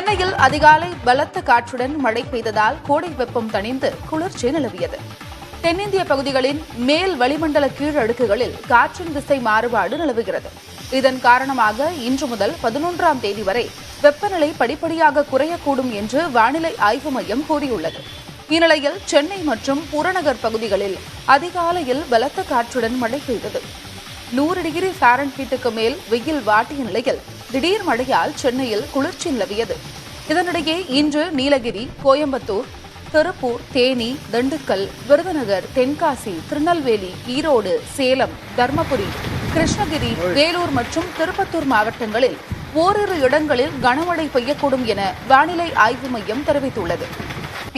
சென்னையில் அதிகாலை பலத்த காற்றுடன் மழை பெய்ததால் கோடை வெப்பம் தணிந்து குளிர்ச்சி நிலவியது. தென்னிந்திய பகுதிகளின் மேல் வளிமண்டல கீழடுக்குகளில் காற்றின் திசை மாறுபாடு நிலவுகிறது. இதன் காரணமாக இன்று முதல் 11ஆம் தேதி வரை வெப்பநிலை படிப்படியாக குறையக்கூடும் என்று வானிலை ஆய்வு மையம் கூறியுள்ளது. இந்நிலையில் சென்னை மற்றும் புறநகர் பகுதிகளில் அதிகாலையில் பலத்த காற்றுடன் மழை பெய்தது. 100 டிகிரி ஃபாரன்ஹீட்டுக்கு மேல் வெயில் வாட்டிய நிலையில் திடீர் மழையால் சென்னையில் குளிர்ச்சி நிலவியது. இதனிடையே இன்று நீலகிரி, கோயம்புத்தூர், திருப்பூர், தேனி, திண்டுக்கல், விருதுநகர், தென்காசி, திருநெல்வேலி, ஈரோடு, சேலம், தர்மபுரி, கிருஷ்ணகிரி, வேலூர் மற்றும் திருப்பத்தூர் மாவட்டங்களில் ஓரிரு இடங்களில் கனமழை பெய்யக்கூடும் என வானிலை ஆய்வு மையம் தெரிவித்துள்ளது.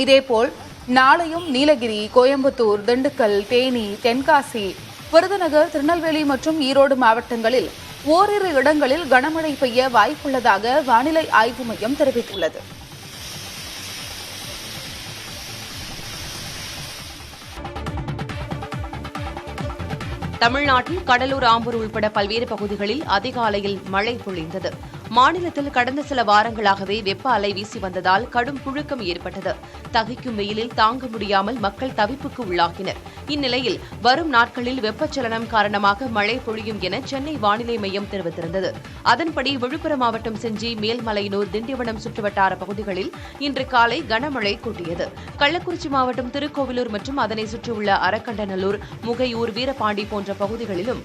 இதேபோல் நாளையும் நீலகிரி, கோயம்புத்தூர், திண்டுக்கல், தேனி, தென்காசி, விருதுநகர், திருநெல்வேலி மற்றும் ஈரோடு மாவட்டங்களில் ஓரிரு இடங்களில் கனமழை பெய்ய வாய்ப்புள்ளதாக வானிலை ஆய்வு மையம் தெரிவித்துள்ளது. தமிழ்நாட்டில் கடலூர், ஆம்பூர் உள்பட பல்வேறு பகுதிகளில் அதிகாலையில் மழை பொழிந்தது. மாநிலத்தில் கடந்த சில வாரங்களாகவே வெப்ப அலை வீசி வந்ததால் கடும் புழுக்கம் ஏற்பட்டது. தகிக்கும் வெயிலில் தாங்க முடியாமல் மக்கள் தவிப்புக்கு உள்ளாகினர். இந்நிலையில் வரும் நாட்களில் வெப்பச்சலனம் காரணமாக மழை பொழியும் என சென்னை வானிலை மையம் தெரிவித்திருந்தது. அதன்படி விழுப்புரம் மாவட்டம் செஞ்சி, மேல்மலையனூர், திண்டிவனம் சுற்றுவட்டார பகுதிகளில் இன்று காலை கனமழை கொட்டியது. கள்ளக்குறிச்சி மாவட்டம் திருக்கோவிலூர் மற்றும் அதனை சுற்றியுள்ள அரக்கண்டநல்லூர், முகையூர், வீரபாண்டி போன்ற பகுதிகளிலும்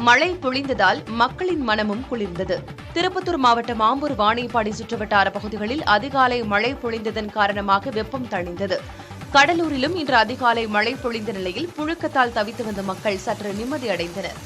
மழை பொழிந்ததால் மக்களின் மனமும் குளிர்ந்தது. திருப்பத்தூர் மாவட்டம் ஆம்பூர், வாணியம்பாடி சுற்றுவட்டார பகுதிகளில் அதிகாலை மழை பொழிந்ததன் காரணமாக வெப்பம் தணிந்தது. கடலூரிலும் இன்று அதிகாலை மழை பொழிந்த நிலையில் புழுக்கத்தால் தவித்து வந்த மக்கள் சற்று நிம்மதியடைந்தனர்.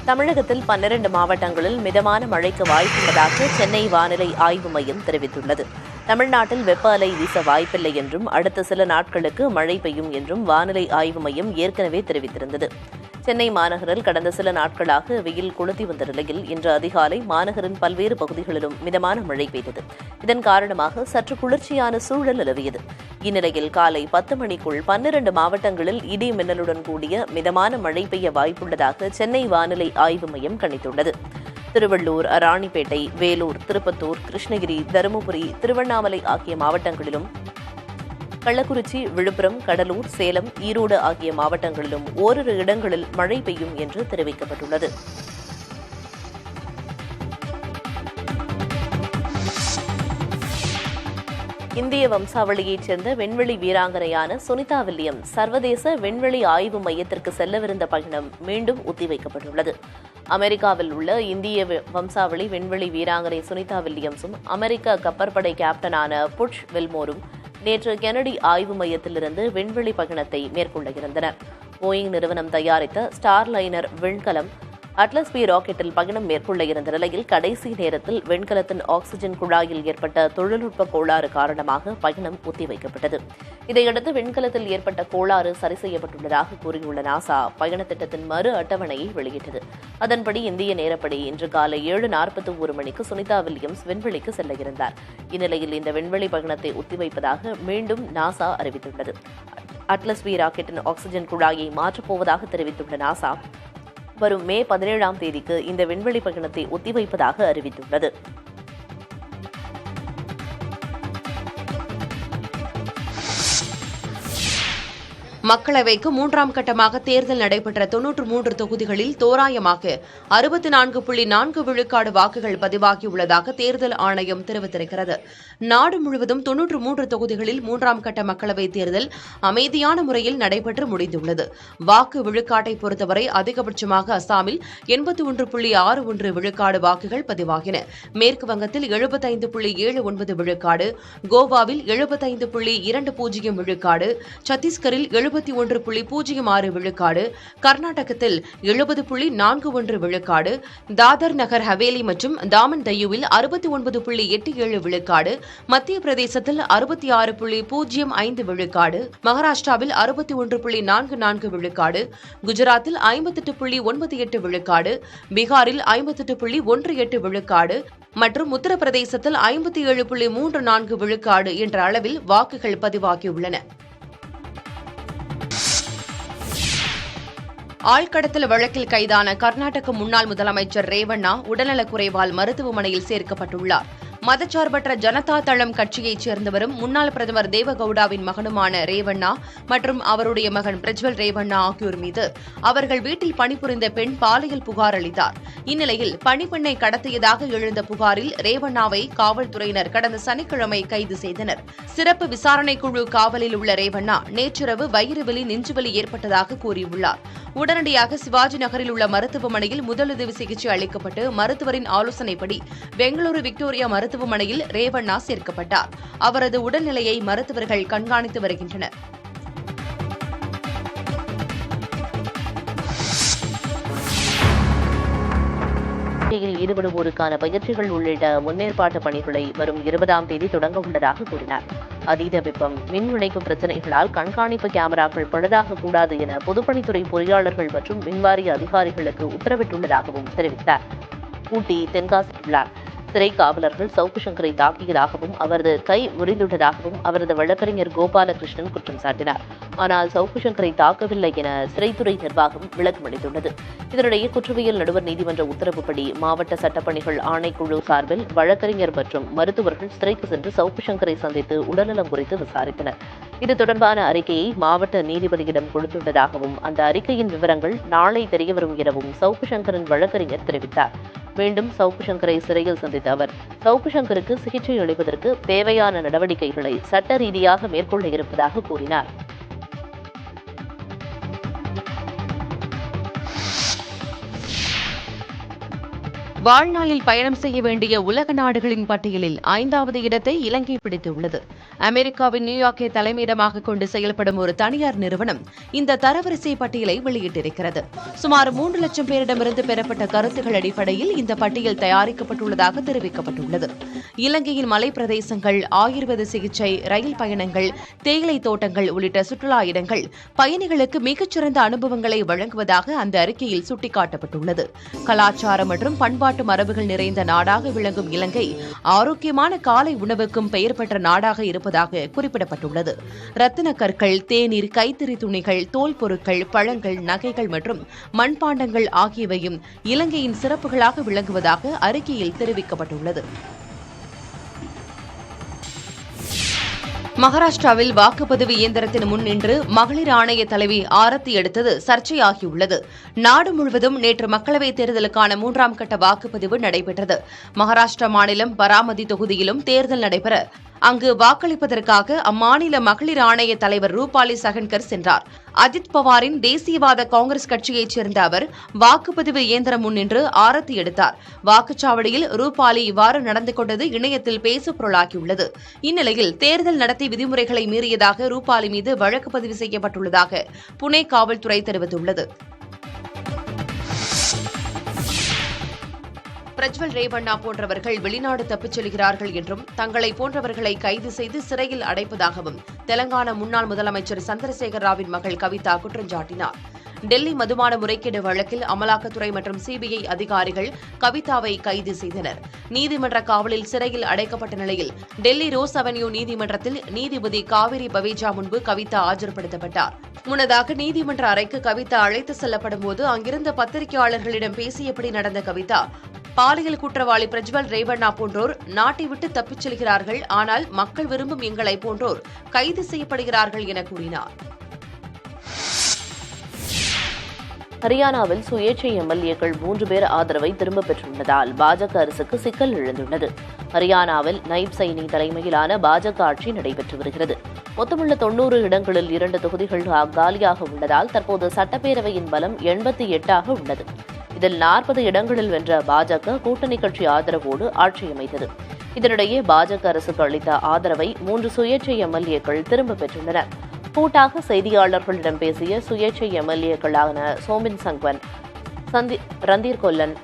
தமிழகத்தில் 12 மாவட்டங்களில் மிதமான மழைக்கு வாய்ப்புள்ளதாக சென்னை வானிலை ஆய்வு மையம் தெரிவித்துள்ளது. தமிழ்நாட்டில் வெப்ப அலை வீச வாய்ப்பில்லை என்றும் அடுத்த சில நாட்களுக்கு மழை பெய்யும் என்றும் வானிலை ஆய்வு மையம் ஏற்கனவே தெரிவித்திருந்தது. சென்னை மாநகரில் கடந்த சில நாட்களாக வெயில் கொளுத்தி வந்த நிலையில் இன்று அதிகாலை மாநகரின் பல்வேறு பகுதிகளிலும் மிதமான மழை பெய்தது. இதன் காரணமாக சற்று குளிர்ச்சியான சூழல் நிலவியது. இந்நிலையில் காலை 10 மணிக்குள் 12 மாவட்டங்களில் இடி மின்னலுடன் கூடிய மிதமான மழை பெய்ய வாய்ப்புள்ளதாக சென்னை வானிலை ஆய்வு மையம் கணித்துள்ளது. திருவள்ளூர், ராணிப்பேட்டை, வேலூர், திருப்பத்தூர், கிருஷ்ணகிரி, தருமபுரி, திருவண்ணாமலை ஆகிய மாவட்டங்களிலும், கள்ளக்குறிச்சி, விழுப்புரம், கடலூர், சேலம், ஈரோடு ஆகிய மாவட்டங்களிலும் ஓரிரு இடங்களில் மழை பெய்யும் என்று தெரிவிக்கப்பட்டுள்ளது. இந்திய வம்சாவளியைச் சேர்ந்த விண்வெளி வீராங்கனையான சுனிதா வில்லியம்ஸ் சர்வதேச விண்வெளி ஆய்வு மையத்திற்கு செல்லவிருந்த பயணம் மீண்டும் ஒத்திவைக்கப்பட்டுள்ளது. அமெரிக்காவில் உள்ள இந்திய வம்சாவளி விண்வெளி வீராங்கனை சுனிதா வில்லியம்ஸும் அமெரிக்க கப்பற்படை கேப்டனான புட்ச் வில்மோரும் நேற்று கெனடி ஆய்வு மையத்திலிருந்து விண்வெளி பயணத்தை மேற்கொள்ள இருந்தனர். போயிங் நிறுவனம் தயாரித்த ஸ்டார்லைனர் விண்கலம் அட்லஸ் பி ராக்கெட்டில் பயணம் மேற்கொள்ள இருந்த நிலையில் கடைசி நேரத்தில் விண்கலத்தின் ஆக்ஸிஜன் குழாயில் ஏற்பட்ட தொழில்நுட்ப கோளாறு காரணமாக பயணம் ஒத்திவைக்கப்பட்டது. இதையடுத்து விண்கலத்தில் ஏற்பட்ட கோளாறு சரி செய்யப்பட்டுள்ளதாக கூறியுள்ள நாசா பயண திட்டத்தின் மறு அட்டவணையை வெளியிட்டது. அதன்படி இந்திய நேரப்படி இன்று காலை 7:41 மணிக்கு சுனிதா வில்லியம்ஸ் விண்வெளிக்கு செல்ல இருந்தார். இந்நிலையில் இந்த விண்வெளி பயணத்தை ஒத்திவைப்பதாக மீண்டும் நாசா அறிவித்துள்ளது. அட்லஸ் பி ராக்கெட்டின் ஆக்ஸிஜன் குழாயை மாற்றப்போவதாக தெரிவித்துள்ள நாசா வரும் மே 17ஆம் தேதிக்கு இந்த விண்வெளி பயணத்தை ஒத்திவைப்பதாக அறிவித்துள்ளது. மக்களவைக்கு 3ஆம் கட்டமாக தேர்தல் நடைபெற்ற 93 தொகுதிகளில் தோராயமாக 64.4 விழுக்காடு வாக்குகள் பதிவாகியுள்ளதாக தேர்தல் ஆணையம் தெரிவித்திருக்கிறது. நாடு முழுவதும் 93 தொகுதிகளில் 3ஆம் கட்ட மக்களவைத் தேர்தல் அமைதியான முறையில் நடைபெற்று முடிந்துள்ளது. வாக்கு விழுக்காட்டை பொறுத்தவரை அதிகபட்சமாக அசாமில் 81.61 விழுக்காடு வாக்குகள் பதிவாகின. மேற்கு வங்கத்தில் 75.79 விழுக்காடு, கோவாவில் 75.20 விழுக்காடு, சத்தீஸ்கரில் 71.06 விழுக்காடு, கர்நாடகத்தில் 70.41 விழுக்காடு, தாதர் நகர் ஹவேலி மற்றும் தாமன் தையூவில் 69.87 விழுக்காடு, மத்திய பிரதேசத்தில் 66.05 விழுக்காடு, மகாராஷ்டிராவில் 61.44 விழுக்காடு, குஜராத்தில் 58.98 விழுக்காடு, பீகாரில் 58.18 விழுக்காடு மற்றும் உத்தரப்பிரதேசத்தில் 57.34 விழுக்காடு என்ற அளவில் வாக்குகள் பதிவாகியுள்ளன. ஆழ்கடத்தல் வழக்கில் கைதான கர்நாடக முன்னாள் முதலமைச்சர் ரேவண்ணா உடல்நலக்குறைவால் மருத்துவமனையில் சேர்க்கப்பட்டுள்ளார். மதச்சார்பற்ற ஜனதா தளம் கட்சியைச் சேர்ந்தவரும் முன்னாள் பிரதமர் தேவகவுடாவின் மகனுமான ரேவண்ணா மற்றும் அவருடைய மகன் பிரஜ்வல் ரேவண்ணா ஆகியோர் மீது அவர்கள் வீட்டில் பணிபுரிந்த பெண் பாலியல் புகார் அளித்தார். இந்நிலையில் பணிப்பெண்ணை கடத்தியதாக எழுந்த புகாரில் ரேவண்ணாவை காவல்துறையினர் கடந்த சனிக்கிழமை கைது செய்தனர். சிறப்பு விசாரணைக் குழு காவலில் உள்ள ரேவண்ணா நேற்றிரவு வயிறுவலி நெஞ்சுவலி ஏற்பட்டதாக கூறியுள்ளார். உடனடியாக சிவாஜி நகரில் உள்ள மருத்துவமனையில் முதலுதவி சிகிச்சை அளிக்கப்பட்டு மருத்துவரின் ஆலோசனைப்படி பெங்களூரு விக்டோரியா மருத்துவமனையில் ரேவண்ணா சேர்க்கப்பட்டார். அவரது உடல்நிலையை மருத்துவர்கள் கண்காணித்து வருகின்றனர். ஈடுபடுவோருக்கான பயிற்சிகள் உள்ளிட்ட முன்னேற்பாட்டு பணிகளை வரும் 20ஆம் தேதி தொடங்க உள்ளதாக கூறினார். அதீத வெப்பம், மின் இணைப்பு பிரச்சினைகளால் கண்காணிப்பு கேமராக்கள் பழுதாகக்கூடாது என பொதுப்பணித்துறை பொறியாளர்கள் மற்றும் மின்வாரிய அதிகாரிகளுக்கு உத்தரவிட்டுள்ளதாகவும் தெரிவித்தார். ஊட்டி தென்காசி உள்ளார். சிறை காவலர்கள் சவுக்கு சங்கரை தாக்கியதாகவும் அவரது கை முறிந்துள்ளதாகவும் அவரது வழக்கறிஞர் கோபாலகிருஷ்ணன் குற்றம் சாட்டினார். ஆனால் சவுக்கு சங்கரை தாக்கவில்லை என சிறைத்துறை நிர்வாகம் விளக்கமளித்துள்ளது. இதனிடையே குற்றவியல் நடுவர் நீதிமன்ற உத்தரவுப்படி மாவட்ட சட்டப்பணிகள் ஆணைக்குழு சார்பில் வழக்கறிஞர் மற்றும் மருத்துவர்கள் சிறைக்கு சென்று சவுக்கு சங்கரை சந்தித்து உடல்நலம் குறித்து விசாரித்தனர். இது தொடர்பான அறிக்கையை மாவட்ட நீதிபதியிடம் கொடுத்துள்ளதாகவும் அந்த அறிக்கையின் விவரங்கள் நாளை தெரியவரும் எனவும் சவுக்கு சங்கரின் வழக்கறிஞர் தெரிவித்தார். மீண்டும் சவுக்கு சங்கரை சிறையில் சந்தித்த அவர் சவுக்கு சங்கருக்கு சிகிச்சை அளிப்பதற்கு தேவையான நடவடிக்கைகளை சட்ட ரீதியாக மேற்கொள்ள இருப்பதாக கூறினார். வாழ்நாளில் பயணம் செய்ய வேண்டிய உலக நாடுகளின் பட்டியலில் 5வது இடத்தை இலங்கை பிடித்துள்ளது. அமெரிக்காவின் நியூயார்க்கை தலைமையிடமாக கொண்டு செயல்படும் ஒரு தனியார் நிறுவனம் இந்த தரவரிசை பட்டியலை வெளியிட்டிருக்கிறது. சுமார் 3 லட்சம் பேரிடமிருந்து பெறப்பட்ட கருத்துக்கள் அடிப்படையில் இந்த பட்டியல் தயாரிக்கப்பட்டுள்ளதாக தெரிவிக்கப்பட்டுள்ளது. இலங்கையின் மலை பிரதேசங்கள், ஆயுர்வேத சிகிச்சை, ரயில் பயணங்கள், தேயிலை தோட்டங்கள் உள்ளிட்ட சுற்றுலா இடங்கள் பயணிகளுக்கு மிகச்சிறந்த அனுபவங்களை வழங்குவதாக அந்த அறிக்கையில் சுட்டிக்காட்டப்பட்டுள்ளது. கலாச்சாரம் மற்றும் பண்பாட்டு மரபுகள் நிறைந்த நாடாக விளங்கும் இலங்கை ஆரோக்கியமான காலை உணவுக்கும் பெயர் பெற்ற நாடாக இருப்பதாக குறிப்பிடப்பட்டுள்ளது. ரத்தின கற்கள், தேநீர், கைத்தறி துணிகள், தோல் பொருட்கள், பழங்கள், நகைகள் மற்றும் மண்பாண்டங்கள் ஆகியவையும் இலங்கையின் சிறப்புகளாக விளங்குவதாக அறிக்கையில் தெரிவிக்கப்பட்டுள்ளது. மகாராஷ்டிராவில் வாக்குப்பதிவு இயந்திரத்தின் முன் நின்று மகளிர் ஆணைய தலைவி ஆரத்தி எடுத்தது சர்ச்சையாகியுள்ளது. நாடு முழுவதும் நேற்று மக்களவைத் தேர்தலுக்கான 3ஆம் கட்ட வாக்குப்பதிவு நடைபெற்றது. மகாராஷ்டிரா மாநிலம் பராமதி தொகுதியிலும் தேர்தல் நடைபெற அங்கு வாக்களிப்பதற்காக அம்மாநில மகளிர் ஆணைய தலைவர் ரூபாலி சகன்கர் சென்றார். அஜித் பவாரின் தேசியவாத காங்கிரஸ் கட்சியைச் சேர்ந்த அவர் வாக்குப்பதிவு இயந்திரம் முன்னின்று ஆரத்தி எடுத்தார். வாக்குச்சாவடியில் ரூபாலி இவ்வாறு நடந்து கொண்டது இணையத்தில் பேசுபொருளாகியுள்ளது. இந்நிலையில் தேர்தல் நடத்தை விதிமுறைகளை மீறியதாக ரூபாலி மீது வழக்கு பதிவு செய்யப்பட்டுள்ளதாக புனே காவல்துறை தெரிவித்துள்ளது. பிரஜ்வல் ரேவண்ணா போன்றவர்கள் வெளிநாடு தப்பிச் செல்கிறார்கள் என்றும் தங்களை போன்றவர்களை கைது செய்து சிறையில் அடைப்பதாகவும் தெலங்கானா முன்னாள் முதலமைச்சர் சந்திரசேகர ராவின் மகள் கவிதா குற்றம் சாட்டினார். டெல்லி மதுபான முறைகேடு வழக்கில் அமலாக்கத்துறை மற்றும் சிபிஐ அதிகாரிகள் கவிதாவை கைது செய்தனர். நீதிமன்ற காவலில் சிறையில் அடைக்கப்பட்ட நிலையில் டெல்லி ரோஸ் அவென்யூ நீதிமன்றத்தில் நீதிபதி காவிரி பவேஜா முன்பு கவிதா ஆஜர்படுத்தப்பட்டார். முன்னதாக நீதிமன்ற அறைக்கு கவிதா அழைத்து செல்லப்படும் போது அங்கிருந்த பத்திரிகையாளர்களிடம் பேசியபடி நடந்த கவிதா பாலியல் குற்றவாளி பிரஜ்வல் ரேவண்ணா போன்றோர் நாட்டை விட்டு தப்பிச் செல்கிறார்கள், ஆனால் மக்கள் விரும்பும் எங்களை போன்றோர் கைது செய்யப்படுகிறார்கள் என கூறினார். ஹரியானாவில் சுயேட்சை எம்எல்ஏக்கள் 3 பேர் ஆதரவை திரும்பப் பெற்றுள்ளதால் பாஜக அரசுக்கு சிக்கல் எழுந்துள்ளது. ஹரியானாவில் நைப் சைனி தலைமையிலான பாஜக ஆட்சி நடைபெற்று வருகிறது. மொத்தமுள்ள 90 இடங்களில் 2 தொகுதிகள் காலியாக உள்ளதால் தற்போது சட்டப்பேரவையின் பலம் 88ஆக உள்ளது. இதில் 40 இடங்களில் வென்ற பாஜக கூட்டணி கட்சி ஆதரவோடு ஆட்சி அமைத்தது. இதனிடையே பாஜக அரசுக்கு அளித்த ஆதரவை 3 சுயேட்சை எம்எல்ஏக்கள் திரும்பப் பெற்றுள்ளனர். கூட்டாக செய்தியாளர்களிடம் பேசிய சுயேட்சை எம்எல்ஏக்களான சோமின் சங்வன், ரந்தீர் கொல்லன்,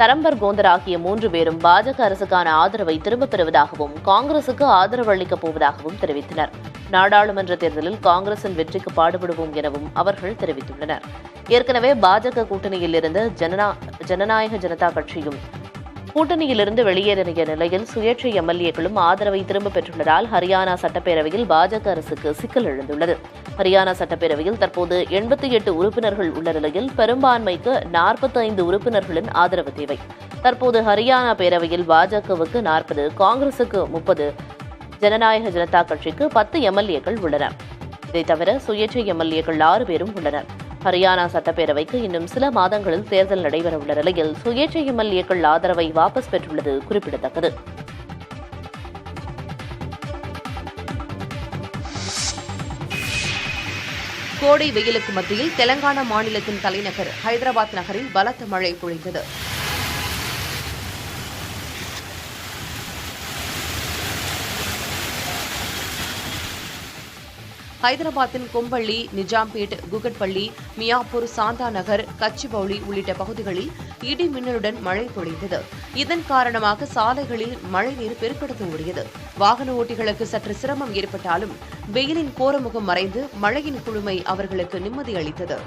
தரம்பர் கோந்தர் ஆகிய 3 பேரும் பாஜக அரசுக்கான ஆதரவை திரும்பப் பெறுவதாகவும் காங்கிரசுக்கு ஆதரவு அளிக்கப் போவதாகவும் தெரிவித்தனர். நாடாளுமன்ற தேர்தலில் காங்கிரசின் வெற்றிக்கு பாடுபடுவோம் எனவும் அவர்கள் தெரிவித்துள்ளனர். ஏற்கனவே பாஜக கூட்டணியில் இருந்த ஜனநாயக ஜனதா கட்சியும் கூட்டணியிலிருந்து வெளியேறிய நிலையில் சுயேட்சை எம்எல்ஏக்களும் ஆதரவை திரும்பப் பெற்றுள்ளதால் ஹரியானா சட்டப்பேரவையில் பாஜக அரசுக்கு சிக்கல் எழுந்துள்ளது. ஹரியானா சட்டப்பேரவையில் தற்போது 88 உறுப்பினர்கள் உள்ள நிலையில் பெரும்பான்மைக்கு 45 உறுப்பினர்களின் ஆதரவு தேவை. தற்போது ஹரியானா பேரவையில் பாஜகவுக்கு 40, காங்கிரசுக்கு 30, ஜனநாயக ஜனதா கட்சிக்கு 10 எம்எல்ஏக்கள் உள்ளனர். இதைத் தவிர சுயேட்சை எம்எல்ஏக்கள் 6 பேரும் உள்ளனர். ஹரியானா சட்டப்பேரவைக்கு இன்னும் சில மாதங்களில் தேர்தல் நடைபெறவுள்ள நிலையில் சுயேட்சை எம்எல்ஏக்கள் ஆதரவை வாபஸ் பெற்றுள்ளது குறிப்பிடத்தக்கது. கோடை வெயிலுக்கு மத்தியில் தெலங்கானா மாநிலத்தின் தலைநகர் ஹைதராபாத் நகரில் பலத்த மழை பொழிந்தது. ஹைதராபாத்தின் கொம்பள்ளி, நிஜாம்பேட், குகட்பள்ளி, மியாப்பூர், சாந்தா நகர், கச்சிபவுளி உள்ளிட்ட பகுதிகளில் இடி மின்னலுடன் மழை பொழிந்தது. இதன் காரணமாக சாலைகளில் மழைநீர் பெருக்கெடுத்து ஓடியது. வாகன ஓட்டிகளுக்கு சற்று சிரமம் ஏற்பட்டாலும் வெயிலின் கோரமுகம் மறைந்து மழையின் குளுமை அவர்களுக்கு நிம்மதி அளித்தது.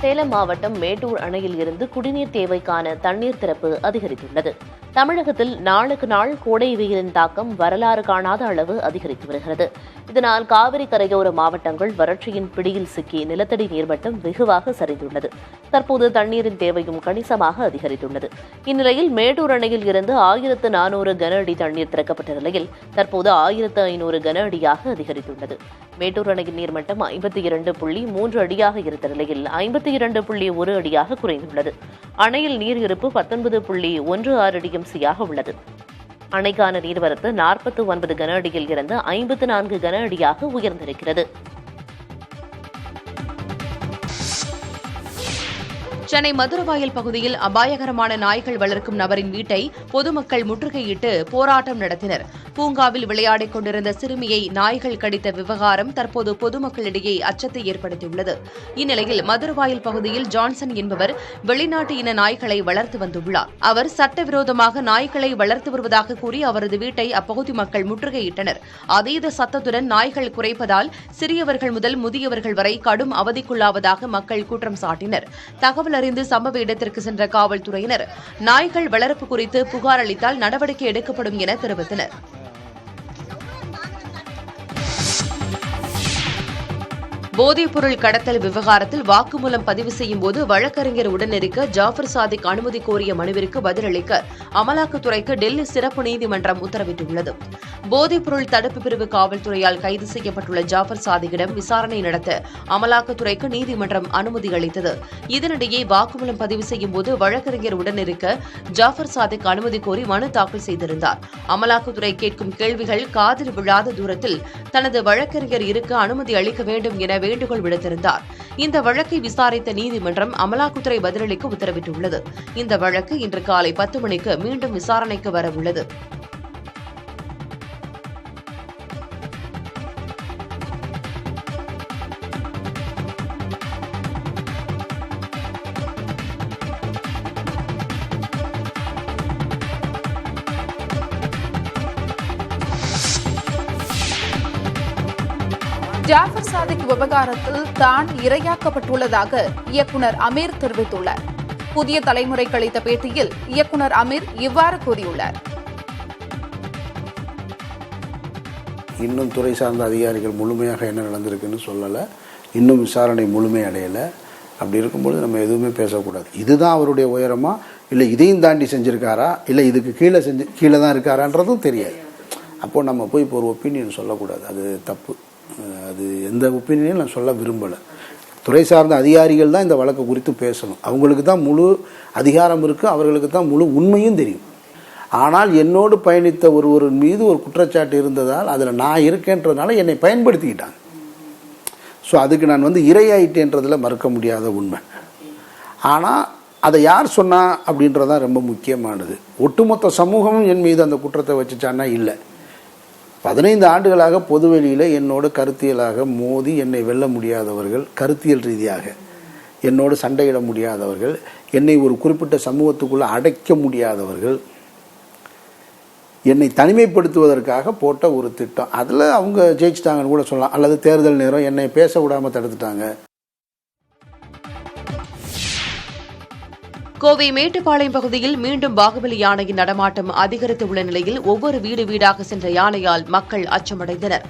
சேலம் மாவட்டம் மேட்டூர் அணையில் இருந்து குடிநீர் தேவைக்கான தண்ணீர் திறப்பு அதிகரித்துள்ளது. தமிழகத்தில் நாளுக்கு நாள் கோடை வெயிலின் தாக்கம் வரலாறு காணாத அளவு அதிகரித்து வருகிறது. இதனால் காவிரி கரையோர மாவட்டங்கள் வறட்சியின் பிடியில் சிக்கி நிலத்தடி நீர்மட்டம் வெகுவாக சரிந்துள்ளது. தற்போது தண்ணீரின் தேவையும் கணிசமாக அதிகரித்துள்ளது. இந்நிலையில் மேட்டூர் அணையில் இருந்து 1400 கன அடி தண்ணீர் திறக்கப்பட்ட நிலையில் தற்போது 1500 கன அடியாக அதிகரித்துள்ளது. மேட்டூர் அணையின் நீர்மட்டம் 52.3 அடியாக இருந்த நிலையில் 52.1 அடியாக குறைந்துள்ளது. அணையில் நீர் இருப்பு 19.16 அடியாக உள்ளது. அணைக்கான நீர்வரத்து 49 கன அடியில் இருந்து 54 கன அடியாக உயர்ந்திருக்கிறது. சென்னை மதுரவாயல் பகுதியில் அபாயகரமான நாய்கள் வளர்க்கும் நபரின் வீட்டை பொதுமக்கள் முற்றுகையிட்டு போராட்டம் நடத்தினர். பூங்காவில் விளையாடிக் கொண்டிருந்த சிறுமியை நாய்கள் கடித்த விவகாரம் தற்போது பொதுமக்களிடையே அச்சத்தை ஏற்படுத்தியுள்ளது. இந்நிலையில் மதுரவாயல் பகுதியில் ஜான்சன் என்பவர் வெளிநாட்டு இன நாய்களை வளர்த்து வந்துள்ளார். அவர் சட்டவிரோதமாக நாய்களை வளர்த்து வருவதாக கூறி அவரது வீட்டை அப்பகுதி மக்கள் முற்றுகையிட்டனர். அதீத சத்தத்துடன் நாய்கள் குறைப்பதால் சிறியவர்கள் முதல் முதியவர்கள் வரை கடும் அவதிக்குள்ளாவதாக மக்கள் குற்றம் சாட்டினர். தகவல் அறிந்து சம்பவ இடத்திற்கு சென்ற காவல்துறையினர் நாய்கள் வளர்ப்பு குறித்து புகார் அளித்தால் நடவடிக்கை எடுக்கப்படும் என தெரிவித்தனர். போதைப்பொருள் கடத்தல் விவகாரத்தில் வாக்குமூலம் பதிவு செய்யும் போது வழக்கறிஞர் உடனிருக்க ஜாஃபர் சாதிக் அனுமதி கோரிய மனுவிற்கு பதிலளிக்க அமலாக்கத்துறைக்கு டெல்லி சிறப்பு நீதிமன்றம் உத்தரவிட்டுள்ளது. போதைப்பொருள் தடுப்பு பிரிவு காவல்துறையால் கைது செய்யப்பட்டுள்ள ஜாஃபர் சாதிக்கிடம் விசாரணை நடத்த அமலாக்கத்துறைக்கு நீதிமன்றம் அனுமதி அளித்தது. இதனிடையே வாக்குமூலம் பதிவு செய்யும் போது வழக்கறிஞர் உடனிருக்க ஜாஃபர் சாதிக் அனுமதி கோரி மனு தாக்கல் செய்திருந்தார். அமலாக்கத்துறை கேட்கும் கேள்விகள் காதில் விழாத தூரத்தில் தனது வழக்கறிஞர் இருக்க அனுமதி அளிக்க வேண்டும் என வேண்டுகோள் விடுத்திருந்தார். இந்த வழக்கை விசாரித்த நீதிமன்றம் அமலாக்கத்துறை பதிலளிக்க உத்தரவிட்டுள்ளது. இந்த வழக்கு இன்று காலை 10 மணிக்கு மீண்டும் விசாரணைக்கு வரவுள்ளது. ஜாஃபர் சாதிக் விவகாரத்தில் தான் இரையாக்கப்பட்டுள்ளதாக இயக்குநர் அமீர் தெரிவித்துள்ளார். புதிய தலைமுறைக்கு அளித்த பேட்டியில் இயக்குநர் அமீர் இவ்வாறு கூறியுள்ளார். இன்னும் துறை சார்ந்த அதிகாரிகள் முழுமையாக என்ன நடந்திருக்குன்னு சொல்லலை. இன்னும் விசாரணை முழுமை அடையலை. அப்படி இருக்கும்போது நம்ம எதுவுமே பேசக்கூடாது. இதுதான் அவருடைய உயரமா, இல்லை இதையும் தாண்டி செஞ்சுருக்காரா, இல்லை இதுக்கு கீழே தான் இருக்காரான்றதும் தெரியாது. அப்போது நம்ம போய் இப்போ ஒரு ஒப்பீனியன் சொல்லக்கூடாது. அது தப்பு. அது எந்த ஒப்பீனியனையும் நான் சொல்ல விரும்பலை. துறை சார்ந்த அதிகாரிகள் தான் இந்த வழக்கு குறித்து பேசணும். அவங்களுக்கு தான் முழு அதிகாரம் இருக்குது, அவர்களுக்கு தான் முழு உண்மையும் தெரியும். ஆனால் என்னோடு பயணித்த ஒருவர் மீது ஒரு குற்றச்சாட்டு இருந்ததால் அதில் நான் இருக்கேன்றதுனால என்னை பயன்படுத்திக்கிட்டாங்க. ஸோ அதுக்கு நான் இரையாயிட்டேன்றதில் மறுக்க முடியாத உண்மை. ஆனால் அதை யார் சொன்னா அப்படின்றதான் ரொம்ப முக்கியமானது. ஒட்டுமொத்த சமூகமும் என் மீது அந்த குற்றத்தை வச்சுச்சான்னா இல்லை. 15 ஆண்டுகளாக பொதுவெளியில் என்னோடு கருத்தியலாக மோதி என்னை வெல்ல முடியாதவர்கள், கருத்தியல் ரீதியாக என்னோடு சண்டையிட முடியாதவர்கள், என்னை ஒரு குறிப்பிட்ட சமூகத்துக்குள்ளே அடைக்க முடியாதவர்கள், என்னை தனிமைப்படுத்துவதற்காக போட்ட ஒரு திட்டம். அதில் அவங்க ஜெயிச்சிட்டாங்கன்னு கூட சொல்லலாம். அல்லது தேர்தல் நேரம் என்னை பேச விடாமல் தடுத்துட்டாங்க. கோவை மேட்டுப்பாளையம் பகுதியில் மீண்டும் பாகுபலி யானையின் நடமாட்டம் அதிகரித்துள்ள நிலையில் ஒவ்வொரு வீடாக சென்ற யானையால் மக்கள் அச்சமடைந்தனர்.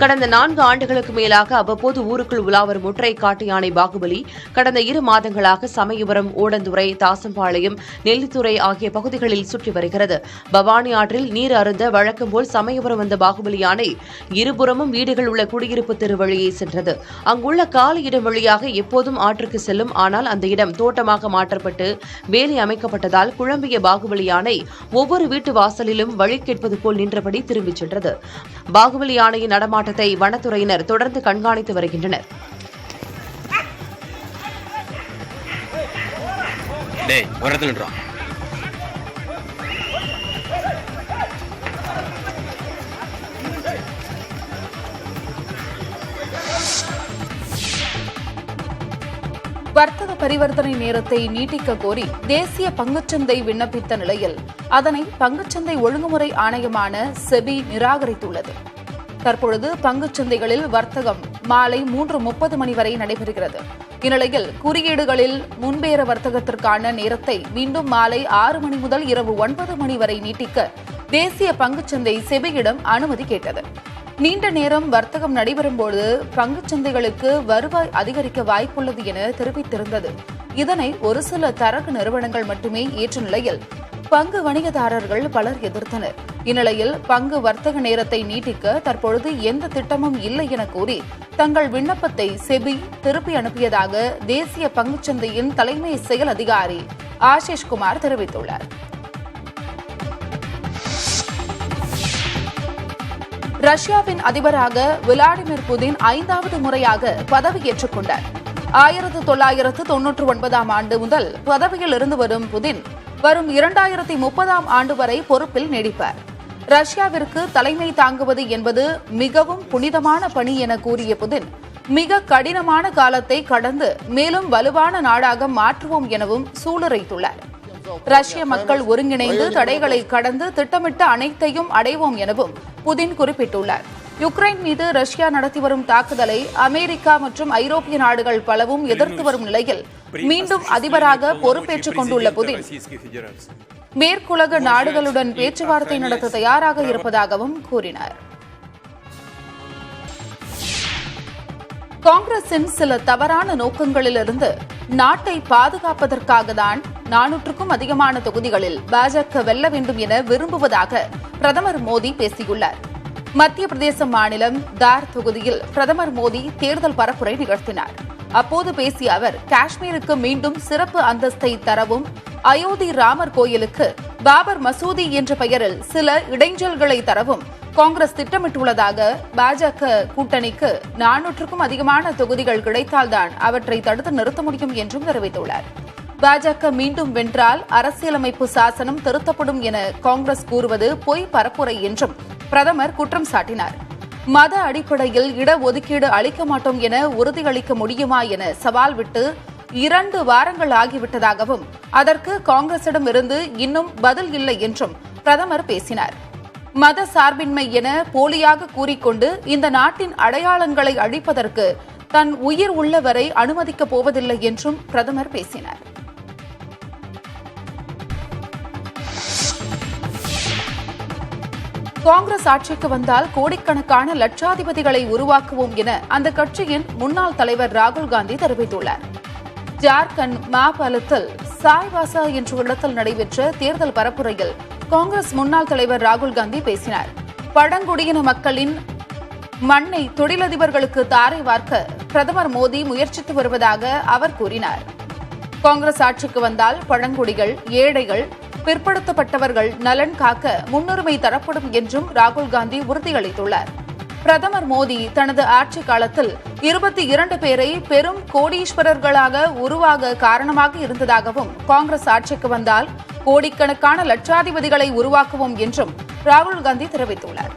கடந்த 4 ஆண்டுகளுக்கு மேலாக அவ்வப்போது ஊருக்குள் உலாவரும் ஒற்றை காட்டு யானை பாகுபலி கடந்த 2 மாதங்களாக சமயபுரம், ஓடந்துறை, தாசம்பாளையம், நெல்லித்துறை ஆகிய பகுதிகளில் சுற்றி வருகிறது. பவானி ஆற்றில் நீர் அருந்த வழக்கம் போல் சமயபுரம் வந்த பாகுபலி யானை இருபுறமும் வீடுகள் உள்ள குடியிருப்பு தெரு வழியே சென்றது. அங்குள்ள காலி இடம் வழியாக எப்போதும் ஆற்றுக்கு செல்லும். ஆனால் அந்த இடம் தோட்டமாக மாற்றப்பட்டு வேலி அமைக்கப்பட்டதால் குழம்பிய பாகுபலி யானை ஒவ்வொரு வீட்டு வாசலிலும் வழி கேட்பது போல் நின்றபடி திரும்பிச் சென்றது. பாகுபலி யானையின் நடமாட்டத்தை வனத்துறையினர் தொடர்ந்து கண்காணித்து வருகின்றனர். வர்த்தக பரிவர்த்தனை நேரத்தை நீட்டிக்க கோரி தேசிய பங்குச்சந்தை விண்ணப்பித்த நிலையில் அதனை பங்குச்சந்தை ஒழுங்குமுறை ஆணையமான செபி நிராகரித்துள்ளது. தற்பொழுது பங்குச்சந்தைகளில் வர்த்தகம் மாலை 3:30 மணி வரை நடைபெறுகிறது. இந்நிலையில் குறியீடுகளில் முன்பேற வர்த்தகத்திற்கான நேரத்தை மீண்டும் மாலை 6 மணி முதல் இரவு 9 மணி வரை நீட்டிக்க தேசிய பங்குச்சந்தை செபியிடம் அனுமதி கேட்டது. நீண்ட நேரம் வர்த்தகம் நடைபெறும்போது பங்குச்சந்தைகளுக்கு வருவாய் அதிகரிக்க வாய்ப்புள்ளது என தெரிவித்திருந்தது. இதனை ஒரு சில தரகு நிறுவனங்கள் மட்டுமே ஏற்ற நிலையில் பங்கு வணிகதாரர்கள் பலர் எதிர்த்தனர். இந்நிலையில் பங்கு வர்த்தக நேரத்தை நீட்டிக்க தற்பொழுது எந்த திட்டமும் இல்லை என கூறி தங்கள் விண்ணப்பத்தை செபி திருப்பி அனுப்பியதாக தேசிய பங்குச்சந்தையின் தலைமை செயல் அதிகாரி ஆஷிஷ் குமார் தெரிவித்துள்ளார். ரஷ்யாவின் அதிபராக விளாடிமிர் புதின் 5வது முறையாக பதவியேற்றுக் கொண்டார். 1999ஆம் ஆண்டு முதல் பதவியில் இருந்து வரும் புதின் வரும் 2030ஆம் ஆண்டு வரை பொறுப்பில் நீடிப்பார். ரஷ்யாவிற்கு தலைமை தாங்குவது என்பது மிகவும் புனிதமான பணி என கூறிய புதின், மிக கடினமான காலத்தை கடந்து மேலும் வலுவான நாடாக மாற்றுவோம் எனவும் சூளுரைத்துள்ளார். ரஷ்ய மக்கள் ஒருங்கிணைந்து தடைகளை கடந்து திட்டமிட்ட அனைத்தையும் அடைவோம் எனவும் புதின் குறிப்பிட்டுள்ளார். யுக்ரைன் மீது ரஷ்யா நடத்தி வரும் தாக்குதலை அமெரிக்கா மற்றும் ஐரோப்பிய நாடுகள் பலவும் எதிர்த்து வரும் நிலையில் மீண்டும் அதிபராக பொறுப்பேற்றுக் கொண்டுள்ள புதின் மேற்குலக நாடுகளுடன் பேச்சுவார்த்தை நடத்த தயாராக இருப்பதாகவும் கூறினார். காங்கிரசின் சில தவறான நோக்கங்களிலிருந்து நாட்டை பாதுகாப்பதற்காக தான் 400க்கும் அதிகமான தொகுதிகளில் பாஜக வெல்ல வேண்டும் என விரும்புவதாக பிரதமர் மோடி பேசியுள்ளார். மத்திய பிரதேச மாநிலம் தார் தொகுதியில் பிரதமர் மோடி தேர்தல் பரப்புரை நிகழ்த்தினார். அப்போது பேசிய அவர், காஷ்மீருக்கு மீண்டும் சிறப்பு அந்தஸ்தை தரவும், அயோத்தி ராமர் கோயிலுக்கு பாபர் மசூதி என்ற பெயரில் சில இடைஞ்சல்களை தரவும் காங்கிரஸ் திட்டமிட்டுள்ளதாக, பாஜக கூட்டணிக்கு 400க்கும் அதிகமான தொகுதிகள் கிடைத்தால்தான் அவற்றை தடுத்து நிறுத்த முடியும் என்றும் தெரிவித்துள்ளார். பாஜக மீண்டும் வென்றால் அரசியலமைப்பு சாசனம் திருத்தப்படும் என காங்கிரஸ் கூறுவது பொய் பரப்புரை என்றும் பிரதமர் குற்றம் சாட்டினார். மத அடிப்படையில் இடஒதுக்கீடு அளிக்க மாட்டோம் என உறுதியளிக்க முடியுமா என சவால் விட்டு 2 வாரங்கள் ஆகிவிட்டதாகவும், அதற்கு காங்கிரசிடம் இருந்து இன்னும் பதில் இல்லை என்றும் பிரதமர் பேசினார். மத சார்பின்மை என போலியாக கூறிக்கொண்டு இந்த நாட்டின் அடையாளங்களை அழிப்பதற்கு தன் உயிர் உள்ளவரை அனுமதிக்கப் போவதில்லை என்றும் பிரதமர் பேசினார். காங்கிரஸ் ஆட்சிக்கு வந்தால் கோடிக்கணக்கான லட்சாதிபதிகளை உருவாக்குவோம் என அந்த கட்சியின் முன்னாள் தலைவர் ராகுல் காந்தி தெரிவித்துள்ளார். ஜார்க்கண்ட் மாபாலத்தில் சாய்வாசா என்ற இடத்தில் நடைபெற்ற தேர்தல் பரப்புரையில் காங்கிரஸ் முன்னாள் தலைவர் ராகுல் காந்தி பேசினார். பழங்குடியின மக்களின் மண்ணை தொழிலதிபர்களுக்கு தாரை வார்க்க பிரதமர் மோடி முயற்சித்து வருவதாக அவர் கூறினார். காங்கிரஸ் ஆட்சிக்கு வந்தால் பழங்குடிகள், ஏழைகள், பிற்படுத்தப்பட்டவர்கள் நலன் காக்க முன்னுரிமை தரப்படும் என்றும் ராகுல் காந்தி உறுதியளித்துள்ளார். பிரதமர் மோடி தனது ஆட்சி காலத்தில் 22 பேரை பெரும் கோடீஸ்வரர்களாக உருவாக காரணமாக இருந்ததாகவும், காங்கிரஸ் ஆட்சிக்கு வந்தால் கோடிக்கணக்கான லட்சாதிபதிகளை உருவாக்குவோம் என்றும் ராகுல் காந்தி தெரிவித்துள்ளார்.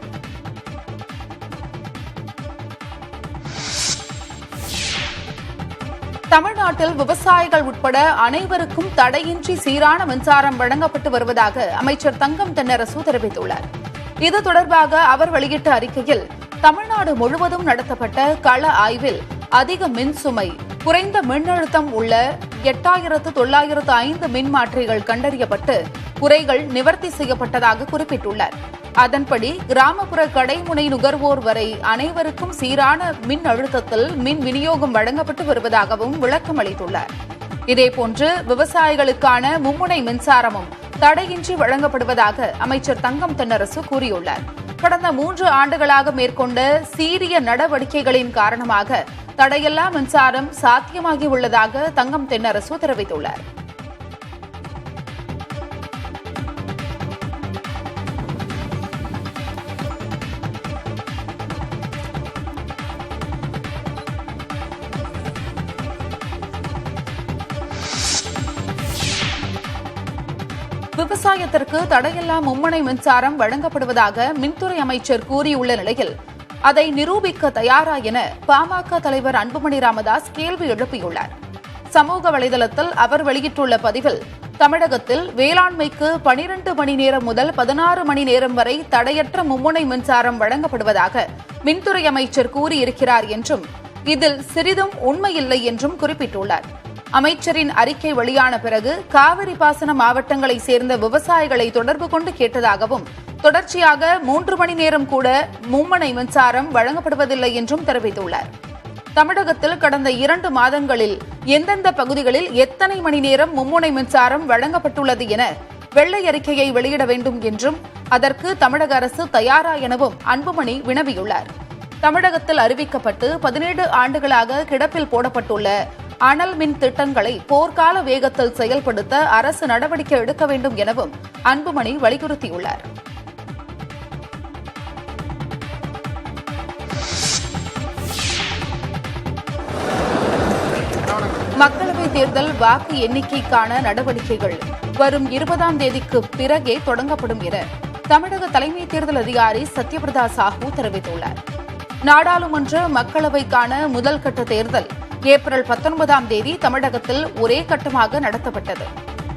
தமிழ்நாட்டில் விவசாயிகள் உட்பட அனைவருக்கும் தடையின்றி சீரான மின்சாரம் வழங்கப்பட்டு வருவதாக அமைச்சர் தங்கம் தென்னரசு தெரிவித்துள்ளார். இது தொடர்பாக அவர் வெளியிட்ட அறிக்கையில், தமிழ்நாடு முழுவதும் நடத்தப்பட்ட கள ஆய்வில் அதிக மின் சுமை, குறைந்த மின்னழுத்தம் உள்ள 8905 மின்மாற்றிகள் கண்டறியப்பட்டு குறைகள் நிவர்த்தி செய்யப்பட்டதாக குறிப்பிட்டுள்ளார். அதன்படி கிராமப்புற கடைமுனை நுகர்வோர் வரை அனைவருக்கும் சீரான மின் அழுத்தத்தில் மின் விநியோகம் வழங்கப்பட்டு வருவதாகவும் விளக்கம் அளித்துள்ளார். இதேபோன்று விவசாயிகளுக்கான மும்முனை மின்சாரமும் தடையின்றி வழங்கப்படுவதாக அமைச்சர் தங்கம் தென்னரசு கூறியுள்ளார். கடந்த 3 ஆண்டுகளாக மேற்கொண்ட சீரிய நடவடிக்கைகளின் காரணமாக தடையில்லா மின்சாரம் சாத்தியமாகியுள்ளதாக தங்கம் தென்னரசு தெரிவித்துள்ளார். விவசாயத்திற்கு தடையில்லா மும்முனை மின்சாரம் வழங்கப்படுவதாக மின்துறை அமைச்சர் கூறியுள்ள நிலையில் அதை நிரூபிக்க தயாரா என பாமக தலைவர் அன்புமணி ராமதாஸ் கேள்வி எழுப்பியுள்ளார். சமூக வலைதளத்தில் அவர் வெளியிட்டுள்ள பதிவில், தமிழகத்தில் வேளாண்மைக்கு 12 மணி நேரம் முதல் 16 மணி நேரம் வரை தடையற்ற மும்முனை மின்சாரம் வழங்கப்படுவதாக மின்துறை அமைச்சர் கூறியிருக்கிறார் என்றும் இதில் சிறிதும் உண்மையில்லை என்றும் குறிப்பிட்டுள்ளார். அமைச்சரின் அறிக்கை வெளியான பிறகு காவிரி பாசன மாவட்டங்களைச் சேர்ந்த விவசாயிகளை தொடர்பு கொண்டு கேட்டதாகவும், தொடர்ச்சியாக 3 மணி நேரம் கூட மும்முனை மின்சாரம் வழங்கப்படுவதில்லை என்றும் தெரிவித்துள்ளார். தமிழகத்தில் கடந்த 2 மாதங்களில் எந்தெந்த பகுதிகளில் எத்தனை மணி நேரம் மும்முனை மின்சாரம் வழங்கப்பட்டுள்ளது என வெள்ளை அறிக்கையை வெளியிட வேண்டும் என்றும், அதற்கு தமிழக அரசு தயாரா எனவும் அன்புமணி வினவியுள்ளார். தமிழகத்தில் அறிவிக்கப்பட்டு 17 ஆண்டுகளாக கிடப்பில் போடப்பட்டுள்ள அனல் மின் திட்டங்களை போர்க்கால வேகத்தில் செயல்படுத்த அரசு நடவடிக்கை எடுக்க வேண்டும் எனவும் அன்புமணி வலியுறுத்தியுள்ளார். மக்களவைத் தேர்தல் வாக்கு எண்ணிக்கைக்கான நடவடிக்கைகள் வரும் 20ஆம் தேதிக்கு பிறகே தொடங்கப்படும் என தமிழக தலைமை தேர்தல் அதிகாரி சத்யபிரதா சாஹூ தெரிவித்துள்ளார். நாடாளுமன்ற மக்களவைக்கான முதல் கட்ட தேர்தல் ஏப்ரல் 19ஆம் தேதி தமிழகத்தில் ஒரே கட்டமாக நடத்தப்பட்டது.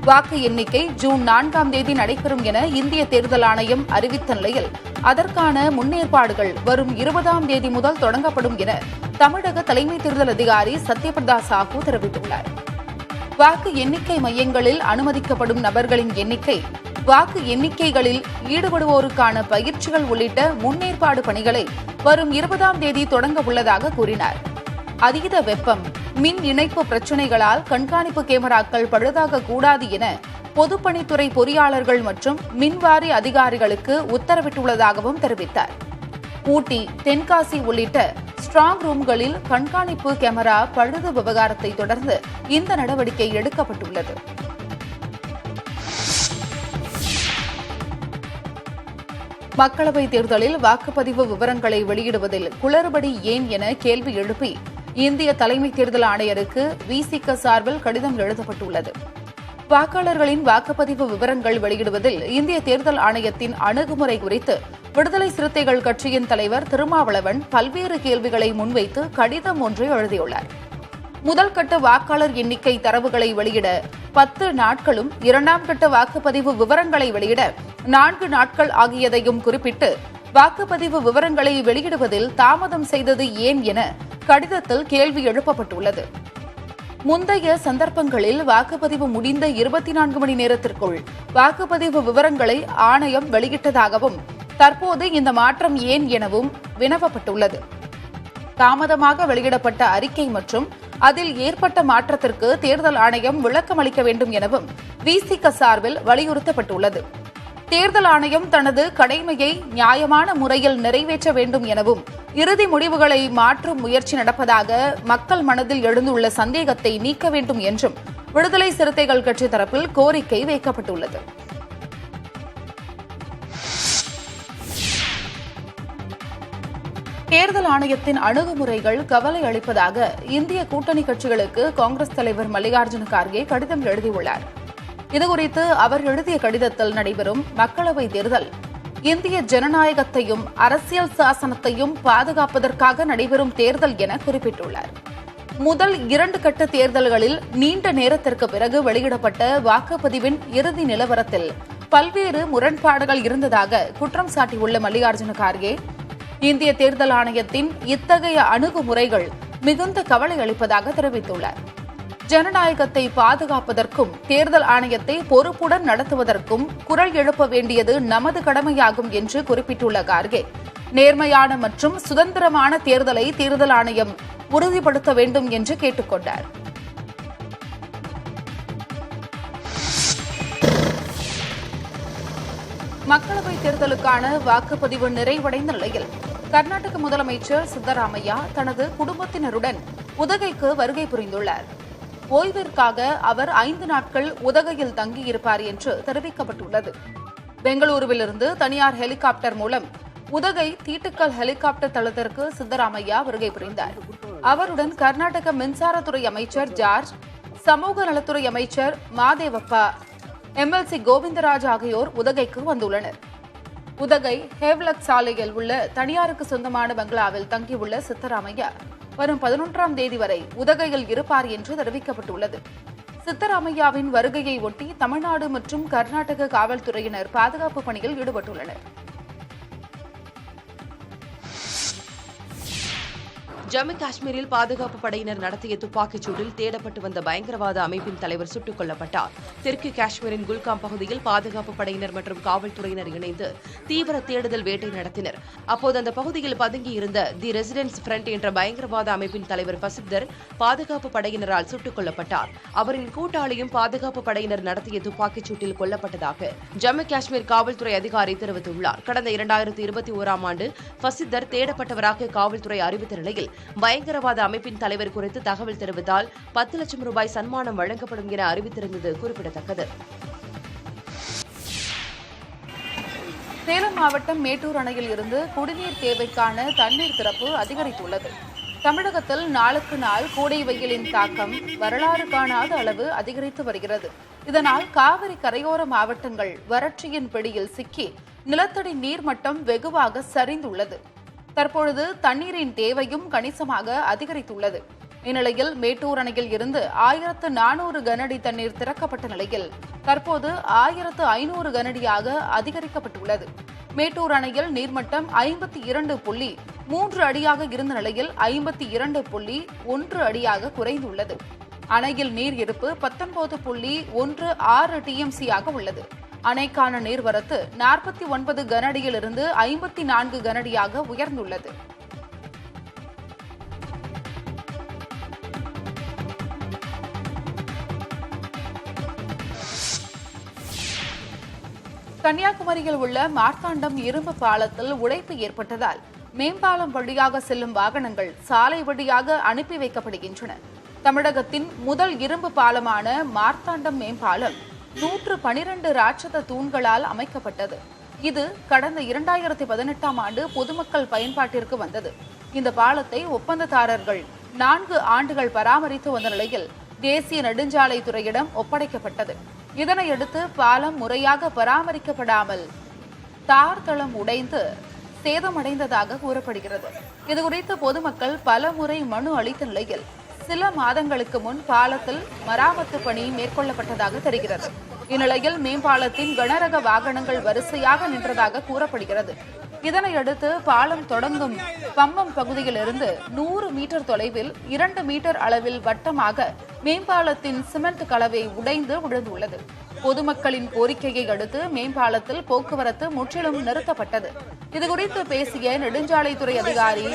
வாக்கு எண்ணிக்கை ஜூன் 4ஆம் தேதி நடைபெறும் என இந்திய தேர்தல் ஆணையம் அறிவித்த நிலையில் அதற்கான முன்னேற்பாடுகள் வரும் 20ஆம் தேதி முதல் தொடங்கப்படும் என தமிழக தலைமை தேர்தல் அதிகாரி சத்யபிரதா சாஹூ தெரிவித்துள்ளார். வாக்கு எண்ணிக்கை மையங்களில் அனுமதிக்கப்படும் நபர்களின் எண்ணிக்கை, வாக்கு எண்ணிக்கைகளில் ஈடுபடுவோருக்கான பயிற்சிகள் உள்ளிட்ட முன்னேற்பாடு பணிகளை வரும் 20ஆம் தேதி தொடங்க உள்ளதாக கூறினார். அதீத வெப்பம், மின் இணைப்பு பிரச்சினைகளால் கண்காணிப்பு கேமராக்கள் பழுதாக கூடாது என பொதுப்பணித்துறை பொறியாளர்கள் மற்றும் மின்வாரி அதிகாரிகளுக்கு உத்தரவிட்டுள்ளதாகவும் தெரிவித்தார். ஊட்டி, தென்காசி உள்ளிட்ட ஸ்ட்ராங் ரூம்களில் கண்காணிப்பு கேமரா பழுது விவகாரத்தை தொடர்ந்து இந்த நடவடிக்கை எடுக்கப்பட்டுள்ளது. மக்களவைத் தேர்தலில் வாக்குப்பதிவு விவரங்களை வெளியிடுவதில் குளறுபடி ஏன் என கேள்வி எழுப்பி இந்திய தலைமை தேர்தல் ஆணையருக்கு விசிக சார்பில் கடிதம் எழுதப்பட்டுள்ளது. வாக்காளர்களின் வாக்குப்பதிவு விவரங்கள் வெளியிடுவதில் இந்திய தேர்தல் ஆணையத்தின் அணுகுமுறை குறித்து விடுதலை சிறுத்தைகள் கட்சியின் தலைவர் திருமாவளவன் பல்வேறு கேள்விகளை முன்வைத்து கடிதம் ஒன்றை எழுதியுள்ளார். முதல் கட்ட வாக்காளர் எண்ணிக்கை தரவுகளை வெளியிட 10 நாட்களும், 2ஆம் கட்ட வாக்குப்பதிவு விவரங்களை வெளியிட 4 நாட்கள் ஆகியதையும் குறிப்பிட்டு வாக்குப்பதிவு விவரங்களை வெளியிடுவதில் தாமதம் செய்தது ஏன் என கடிதத்தில் கேள்வி எழுப்பப்பட்டுள்ளது. முந்தைய சந்தர்ப்பங்களில் வாக்குப்பதிவு முடிந்த 24 மணி நேரத்திற்குள் வாக்குப்பதிவு விவரங்களை ஆணையம் வெளியிட்டதாகவும், தற்போது இந்த மாற்றம் ஏன் எனவும் வினவப்பட்டுள்ளது. தாமதமாக வெளியிடப்பட்ட அறிக்கை மற்றும் அதில் ஏற்பட்ட மாற்றத்திற்கு தேர்தல் ஆணையம் விளக்கம் அளிக்க வேண்டும் எனவும் விசிக சார்பில் வலியுறுத்தப்பட்டுள்ளது. தேர்தல் ஆணையம் தனது கடமையை நியாயமான முறையில் நிறைவேற்ற வேண்டும் எனவும், இறுதி முடிவுகளை மாற்றும் முயற்சி நடப்பதாக மக்கள் மனதில் எழுந்துள்ள சந்தேகத்தை நீக்க வேண்டும் என்றும் விடுதலை சிறுத்தைகள் கட்சி தரப்பில் கோரிக்கை வைக்கப்பட்டுள்ளது. தேர்தல் ஆணையத்தின் அணுகுமுறைகள் கவலை அளிப்பதாக இந்திய கூட்டணி கட்சிகளுக்கு காங்கிரஸ் தலைவர் மல்லிகார்ஜுன கார்கே கடிதம் எழுதியுள்ளார். இதுகுறித்து அவர் எழுதிய கடிதத்தில் நடைபெறும் மக்களவைத் தேர்தல் இந்திய ஜனநாயகத்தையும் அரசியல் சாசனத்தையும் பாதுகாப்பதற்காக நடைபெறும் தேர்தல் என குறிப்பிட்டுள்ளார். முதல் 2 கட்ட தேர்தல்களில் நீண்ட நேரத்திற்கு பிறகு வெளியிடப்பட்ட வாக்குப்பதிவின் இறுதி நிலவரத்தில் பல்வேறு முரண்பாடுகள் இருந்ததாக குற்றம் சாட்டியுள்ள மல்லிகார்ஜுன கார்கே, இந்திய தேர்தல் ஆணையத்தின் இத்தகைய அணுகுமுறைகள் மிகுந்த கவலை அளிப்பதாக தெரிவித்துள்ளார். ஜனநாயகத்தை பாதுகாப்பதற்கும் தேர்தல் ஆணையத்தை பொறுப்புடன் நடத்துவதற்கும் குரல் எழுப்ப வேண்டியது நமது கடமையாகும் என்று குறிப்பிட்டுள்ள கார்கே, நேர்மையான மற்றும் சுதந்திரமான தேர்தலை தேர்தல் ஆணையம் உறுதிப்படுத்த வேண்டும் என்று கேட்டுக் கொண்டார். மக்களவைத் தேர்தலுக்கான வாக்குப்பதிவு நிறைவடைந்த நிலையில் கர்நாடக முதலமைச்சர் சித்தராமையா தனது குடும்பத்தினருடன் உதகைக்கு வருகை புரிந்துள்ளார். ஓய்விற்காக அவர் 5 நாட்கள் உதகையில் தங்கியிருப்பார் என்று தெரிவிக்கப்பட்டுள்ளது. பெங்களூருவிலிருந்து தனியார் ஹெலிகாப்டர் மூலம் உதகை தீட்டுக்கல் ஹெலிகாப்டர் தளத்திற்கு சித்தராமையா வருகை புரிந்தார். அவருடன் கர்நாடக மின்சாரத்துறை அமைச்சர் ஜார்ஜ், சமூக நலத்துறை அமைச்சர் மாதேவப்பா, MLC கோவிந்தராஜ் ஆகியோர் உதகைக்கு வந்துள்ளனர். உதகை ஹேவ்லக் சாலையில் உள்ள தனியாருக்கு சொந்தமான பங்களாவில் தங்கியுள்ள சித்தராமையா வரும் 11ஆம் தேதி வரை உதகையில் இருப்பார் என்று தெரிவிக்கப்பட்டுள்ளது. சித்தராமையாவின் வருகையை ஒட்டி தமிழ்நாடு மற்றும் கர்நாடக காவல்துறையினர் பாதுகாப்பு பணியில் ஈடுபட்டுள்ளனர். ஜம்மு காஷ்மீரில் பாதுகாப்பு படையினர் நடத்திய துப்பாக்கிச் சூட்டில் தேடப்பட்டு வந்த பயங்கரவாத அமைப்பின் தலைவர் சுட்டுக் கொல்லப்பட்டார். தெற்கு காஷ்மீரின் குல்காம் பகுதியில் பாதுகாப்பு படையினர் மற்றும் காவல்துறையினர் இணைந்து தீவிர தேடுதல் வேட்டை நடத்தினர். அப்போது அந்த பகுதியில் பதுங்கியிருந்த தி ரெசிடென்ஸ் ஃப்ரண்ட் என்ற பயங்கரவாத அமைப்பின் தலைவர் பசிப்தர் பாதுகாப்பு படையினரால் சுட்டுக் கொல்லப்பட்டார். அவரின் கூட்டாளியும் பாதுகாப்பு படையினர் நடத்திய துப்பாக்கிச் சூட்டில் கொல்லப்பட்டதாக ஜம்மு காஷ்மீர் காவல்துறை அதிகாரி தெரிவித்துள்ளார். கடந்த 2021ஆம் ஆண்டு பசிப்தர் தேடப்பட்டவராக காவல்துறை அறிவித்த நிலையில் பயங்கரவாத அமைப்பின் தலைவர் குறித்து தகவல் தெரிவித்தால் 10 லட்சம் ரூபாய் சன்மானம் வழங்கப்படும் என அறிவித்திருந்தது குறிப்பிடத்தக்கது. சேலம் மாவட்டம் மேட்டூர் அணையில் இருந்து குடிநீர் தேவைக்கான தண்ணீர் திறப்பு அதிகரித்துள்ளது. தமிழகத்தில் நாளுக்கு நாள் கோடை வெயிலின் தாக்கம் வரலாறு காணாத அளவு அதிகரித்து வருகிறது. இதனால் காவிரி கரையோர மாவட்டங்கள் வறட்சியின் பிடியில் சிக்கி நிலத்தடி நீர்மட்டம் வெகுவாக சரிந்துள்ளது. தற்பொழுது தண்ணீரின் தேவையும் கணிசமாக அதிகரித்துள்ளது. இந்நிலையில் மேட்டூர் அணையில் இருந்து 1400 கனஅடி தண்ணீர் திறக்கப்பட்ட நிலையில் தற்போது 1500 கனஅடியாக அதிகரிக்கப்பட்டுள்ளது. மேட்டூர் அணையில் நீர்மட்டம் 52.3 அடியாக இருந்த நிலையில் 52.1 அடியாக குறைந்துள்ளது. அணையில் நீர் இருப்பு 19.16 TMC ஆக உள்ளது. அணைக்கான நீர்வரத்து 49 கனஅடியிலிருந்து 54 கனஅடியாக உயர்ந்துள்ளது. கன்னியாகுமரியில் உள்ள மார்த்தாண்டம் இரும்பு பாலத்தில் உடைப்பு ஏற்பட்டதால் மேம்பாலம் வழியாக செல்லும் வாகனங்கள் சாலை வழியாக அனுப்பி வைக்கப்படுகின்றன. தமிழகத்தின் முதல் இரும்பு பாலமான மார்த்தாண்டம் மேம்பாலம் 112 ராட்சத தூண்களால் அமைக்கப்பட்டது. இது கடந்த 2018ஆம் ஆண்டு பொதுமக்கள் பயன்பாட்டிற்கு வந்தது. இந்த பாலத்தை ஒப்பந்ததாரர்கள் 4 ஆண்டுகள் பராமரித்து வந்த நிலையில் தேசிய நெடுஞ்சாலைத்துறையிடம் ஒப்படைக்கப்பட்டது. இதனையடுத்து பாலம் முறையாக பராமரிக்கப்படாமல் தார் தளம் உடைந்து சேதமடைந்ததாக கூறப்படுகிறது. இதுகுறித்து பொதுமக்கள் பல முறை மனு அளித்த நிலையில் சில மாதங்களுக்கு முன் பாலத்தில் மராமத்து பணி மேற்கொள்ளப்பட்டதாக தெரிகிறது. இந்நிலையில் மேம்பாலத்தின் கனரக வாகனங்கள் வரிசையாக நின்றதாக கூறப்படுகிறது. இதனையடுத்து பாலம் தொடங்கும் பம்பம் பகுதியிலிருந்து 100 மீட்டர் தொலைவில் 2 மீட்டர் அளவில் வட்டமாக மேம்பாலத்தின் சிமெண்ட் கலவை உடைந்து விழுந்துள்ளது. பொதுமக்களின் கோரிக்கையை அடுத்து மேம்பாலத்தில் போக்குவரத்து முற்றிலும் நிறுத்தப்பட்டது. இதுகுறித்து பேசிய நெடுஞ்சாலைத்துறை அதிகாரி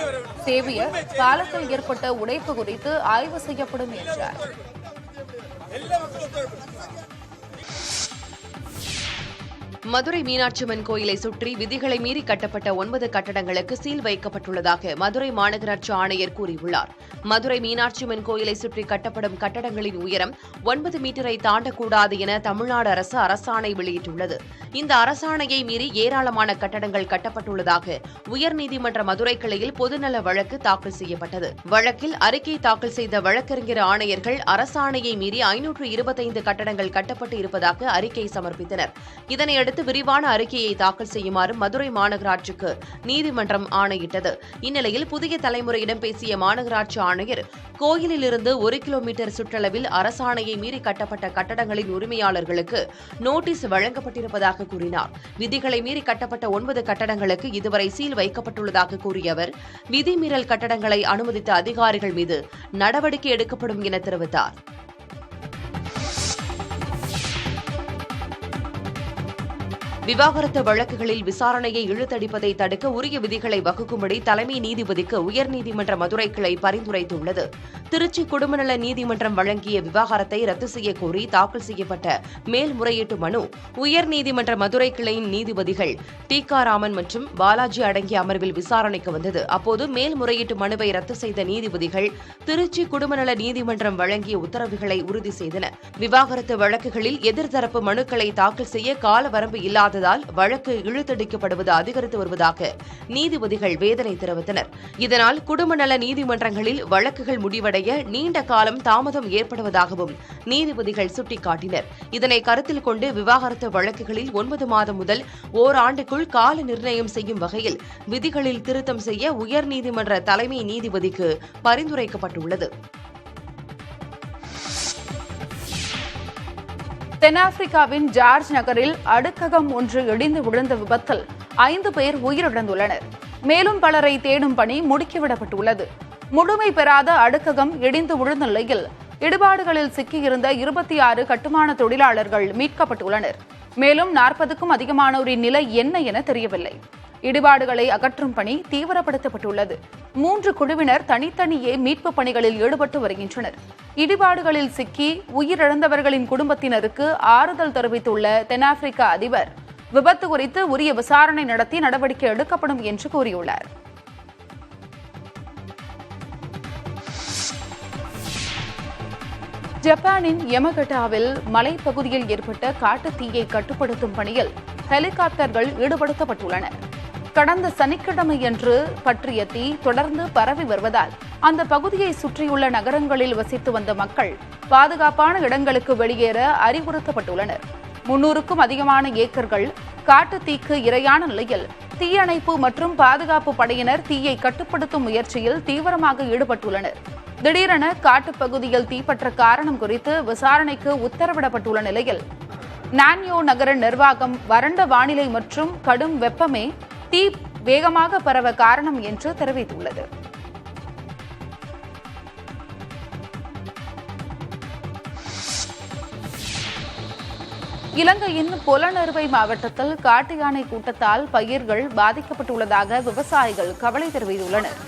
சேவியர், பாலத்தில் ஏற்பட்ட உடைப்பு குறித்து ஆய்வு செய்யப்படும் என்றார். மதுரை மீனாட்சியம்மன் கோயிலை சுற்றி விதிகளை மீறி கட்டப்பட்ட 9 கட்டடங்களுக்கு சீல் வைக்கப்பட்டுள்ளதாக மதுரை மாநகராட்சி ஆணையர் கூறியுள்ளார். மதுரை மீனாட்சியம்மன் கோயிலை சுற்றி கட்டப்படும் கட்டடங்களின் உயரம் 9 மீட்டரை தாண்டக்கூடாது என தமிழ்நாடு அரசு அரசாணை வெளியிட்டுள்ளது. இந்த அரசாணையை மீறி ஏராளமான கட்டடங்கள் கட்டப்பட்டுள்ளதாக உயர்நீதிமன்ற மதுரை கிளையில் பொதுநல வழக்கு தாக்கல் செய்யப்பட்டது. வழக்கில் அறிக்கை தாக்கல் செய்த வழக்கறிஞர் ஆணையர்கள் அரசாணையை மீறி 525 கட்டடங்கள் கட்டப்பட்டு இருப்பதாக அறிக்கை சமர்ப்பித்தனர். இதனையடுத்து விரிவான அறிக்கையை தாக்கல் செய்யுமாறு மதுரை மாநகராட்சிக்கு நீதிமன்றம் ஆணையிட்டது. இந்நிலையில் புதிய தலைமுறையிடம் பேசிய மாநகராட்சி ஆணையர் கோயிலிலிருந்து 1 கிலோமீட்டர் சுற்றளவில் அரசாணையை மீறி கட்டப்பட்ட கட்டடங்களின் உரிமையாளர்களுக்கு நோட்டீஸ் வழங்கப்பட்டிருப்பதாக கூறினார். விதிகளை மீறி கட்டப்பட்ட 9 கட்டடங்களுக்கு இதுவரை சீல் வைக்கப்பட்டுள்ளதாக கூறிய அவர் விதிமீறல் கட்டடங்களை அனுமதித்த அதிகாரிகள் மீது நடவடிக்கை எடுக்கப்படும் என தெரிவித்தார். விவாகரத்து வழக்குகளில் விசாரணையை இழுத்தடிப்பதை தடுக்க உரிய விதிகளை வகுக்கும்படி தலைமை நீதிபதிக்கு உயர்நீதிமன்ற மதுரை கிளை பரிந்துரைத்துள்ளது. திருச்சி குடும்பநல நீதிமன்றம் வழங்கிய விவாகரத்தை ரத்து செய்யக் கோரி தாக்கல் செய்யப்பட்ட மேல்முறையீட்டு மனு உயர்நீதிமன்ற மதுரை கிளையின் நீதிபதிகள் டிகாராமன் மற்றும் பாலாஜி அடங்கிய அமர்வில் விசாரணைக்கு வந்தது. அப்போது மேல்முறையீட்டு மனுவை ரத்து செய்த நீதிபதிகள் திருச்சி குடும்பநல நீதிமன்றம் வழங்கிய உத்தரவுகளை உறுதி செய்தனர். விவாகரத்து வழக்குகளில் எதிர்த்தரப்பு மனுக்களை தாக்கல் செய்ய கால வரம்பு இல்லாத வழக்கு இழுத்தடிக்கப்படுவது அதிகரித்து வருவதாக நீதிபதிகள் வேதனை தெரிவித்தனர். இதனால் குடும்ப நல நீதிமன்றங்களில் வழக்குகள் முடிவடைய நீண்ட காலம் தாமதம் ஏற்படுவதாகவும் நீதிபதிகள் சுட்டிக்காட்டினர். இதனை கருத்தில் கொண்டு விவாகரத்து வழக்குகளில் 9 மாதம் முதல் ஓராண்டுக்குள் கால நிர்ணயம் செய்யும் வகையில் விதிகளில் திருத்தம் செய்ய உயர்நீதிமன்ற தலைமை நீதிபதிக்கு பரிந்துரைக்கப்பட்டுள்ளது. தென்னாப்பிரிக்காவின் ஜார்ஜ் நகரில் அடுக்ககம் ஒன்று இடிந்து விழுந்த விபத்தில் 5 பேர் உயிரிழந்துள்ளனர். மேலும் பலரை தேடும் பணி முடுக்கிவிடப்பட்டுள்ளது. முழுமை பெறாத அடுக்ககம் இடிந்து விழுந்த நிலையில் இடிபாடுகளில் சிக்கியிருந்த 26 கட்டுமான தொழிலாளர்கள் மீட்கப்பட்டுள்ளனர். மேலும் 40க்கும் அதிகமானோரின் நிலை என்ன என தெரியவில்லை. இடிபாடுகளை அகற்றும் பணி தீவிரப்படுத்தப்பட்டுள்ளது. 3 குழுவினர் தனித்தனியே மீட்பு பணிகளில் ஈடுபட்டு வருகின்றனர். இடிபாடுகளில் சிக்கி உயிரிழந்தவர்களின் குடும்பத்தினருக்கு ஆறுதல் தெரிவித்துள்ள தென்னாப்பிரிக்க அதிபர் விபத்து குறித்து உரிய விசாரணை நடத்தி நடவடிக்கை எடுக்கப்படும் என்று கூறியுள்ளார். ஜப்பானின் யமகட்டாவில் மலைப்பகுதியில் ஏற்பட்ட காட்டுத் தீயை கட்டுப்படுத்தும் பணியில் ஹெலிகாப்டர்கள் ஈடுபடுத்தப்பட்டுள்ளன. கடந்த சனிக்கிழமையன்று பற்றிய தீ தொடர்ந்து பரவி வருவதால் அந்த பகுதியை சுற்றியுள்ள நகரங்களில் வசித்து வந்த மக்கள் பாதுகாப்பான இடங்களுக்கு வெளியேற அறிவுறுத்தப்பட்டுள்ளனர். 300க்கும் அதிகமான ஏக்கர்கள் காட்டுத் தீக்கு இரையான நிலையில் தீயணைப்பு மற்றும் பாதுகாப்பு படையினர் தீயை கட்டுப்படுத்தும் முயற்சியில் தீவிரமாக ஈடுபட்டுள்ளனர். திடீரென காட்டுப்பகுதியில் தீப்பற்ற காரணம் குறித்து விசாரணைக்கு உத்தரவிடப்பட்டுள்ள நிலையில் நான்யோ நகர நிர்வாகம் வறண்ட வானிலை மற்றும் கடும் வெப்பமே தீ வேகமாக பரவ காரணம் என்று தெரிவித்துள்ளது. இலங்கையின் புலனறுவை மாவட்டத்தில் காட்டு யானை கூட்டத்தால் பயிர்கள் பாதிக்கப்பட்டுள்ளதாக விவசாயிகள் கவலை தெரிவித்துள்ளனர்.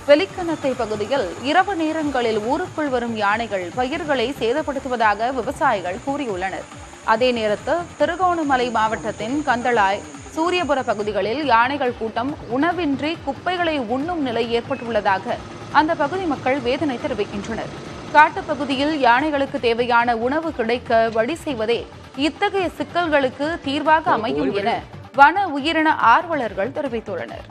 வெலிக்கணத்தை பகுதியில் இரவு நேரங்களில் ஊருக்குள் வரும் யானைகள் பயிர்களை சேதப்படுத்துவதாக விவசாயிகள் கூறியுள்ளனர். அதே நேரத்தில் திருகோணமலை மாவட்டத்தின் கந்தளாய், சூரியபுர பகுதிகளில் யானைகள் கூட்டம் உணவின்றி குப்பைகளை உண்ணும் நிலை ஏற்பட்டுள்ளதாக அந்த பகுதி மக்கள் வேதனை தெரிவிக்கின்றனர். காட்டுப்பகுதியில் யானைகளுக்கு தேவையான உணவு கிடைக்க வழி செய்வதே இத்தகைய சிக்கல்களுக்கு தீர்வாக அமையும் என வன உயிரின ஆர்வலர்கள் தெரிவித்துள்ளனர்.